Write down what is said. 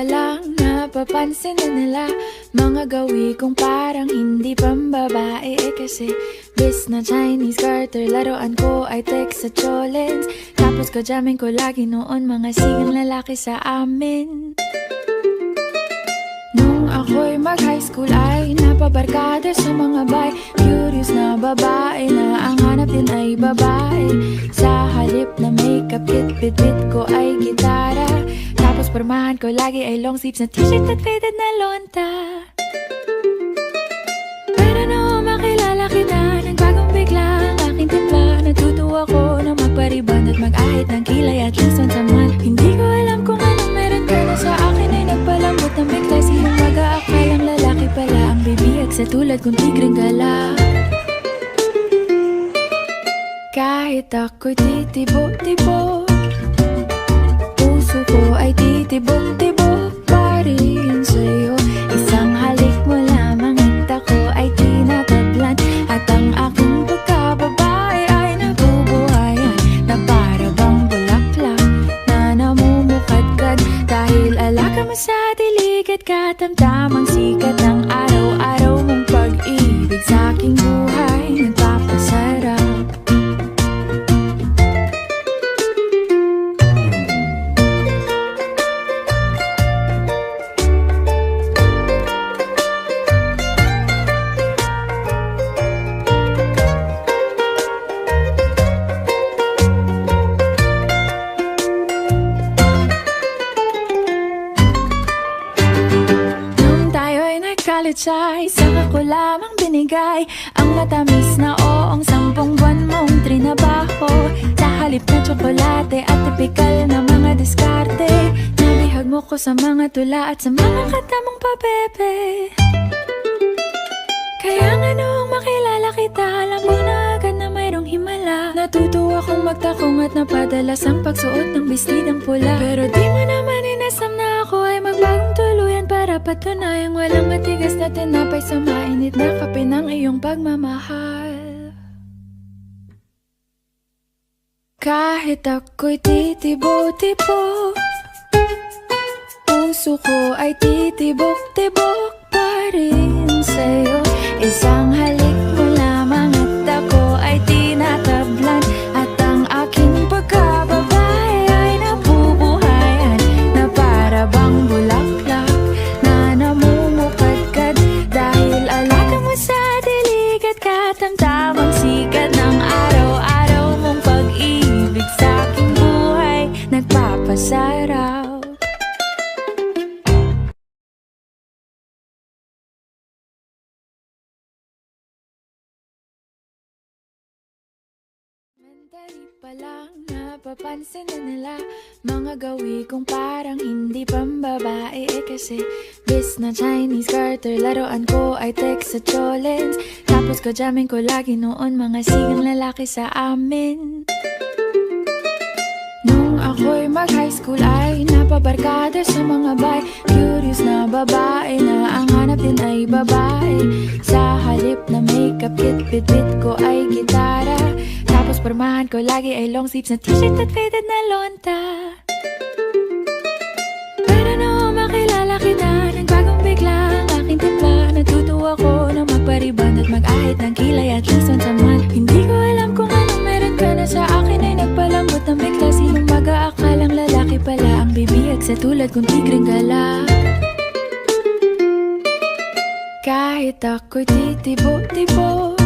pa lang napapansin na nila mga gawi kong parang hindi pambabae kasi bis na Chinese garter, laruan ko ay text sa cholens. Tapos kajamin ko lagi noon mga sigang lalaki sa amin. Nung ako'y mag-high school ay napabarkada sa mga bay. Curious na babae na ang hanap din ay babae. Sa halip na makeup kit, bit-bit ko ay gitara. Tapos pormahan ko lagi ay long sleeves na t-shirt at faded na lonta. Pero nung makilala kita, nagbagong bigla ang aking timpla. Natutuwa ko na magpariban at mag-ahit ng kilay at least once a month. Hindi ko alam kung anong meron ka na sa akin ay nagpalambot ng bigla. Sinong mag-aakalang lalaki pala ang bibiyag sa tulad kong tigreng gala. Kahit ako'y titibok-tibok, puso ko ay titibok-tibok pa rin sa'yo. Isang halik mo lamang at ako ay tinatablan. At ang aking pagkababae ay nabubuhayan na para bang bulaklak na namumukadkad. Dahil alaga mo sa dilig at katamtamang sikat ng araw-araw mong pag-ibig sa aking buhay nagpapasarap. Ay saka ko lamang binigay ang matamis na oong 10 buwan mong trinabaho. Sa halip na tsokolate at tipikal na mga diskarte, nabihag mo ko sa mga tula at sa mga katamong pabebe. Kaya nga noong makilala kita, alam ko na agad na mayroong himala. Natutuwa kong magtakong at napadalas ang pagsuot ng bestidang pula. Pero di mo naman inasam na ako ay magbagong tuluyan para patunayang walang matigas na tinapay sa mainit na kape ng iyong pagmamahal. Kahit ako'y titibo-tibo, puso ko ay titibok-tibok pa rin sa'yo. Isang halik mo lamang at ako ay tinatablan. At ang aking pagkababae ay nabubuhayan na para bang bulaklak na namumukadkad. Dahil alaga mo sa dilig at katamtamang sikat ng araw-araw mong pag-ibig sa aking buhay nagpapasarap. Dali pa lang napapansin na nila mga gawi kong parang hindi pambabae kasi bis na Chinese garter, laruan ko ay text sa cholens. Tapos kajamin ko lagi noon mga sigang lalaki sa amin. Nung ako'y mag-high school ay napabarkada sa mga bay. Curious na babae na ang hanap din ay babae. Sa halip na makeup kit, bit-bit ko ay gitara. Tapos pormahan ko lagi ay long sleeves na t-shirt at faded na lonta. Pero nung makilala kita, nagbagong bigla ang aking timpla. Natutuwa ko na magpariban at mag-ahit ng kilay at least once a month. Hindi ko alam kung anong meron ka na sa akin ay nagpalambot ng bigla. Sinong mag-aakalang lalaki pala ang bibiyag sa tulad kong tigreng gala. Kahit ako'y titibo-tibo,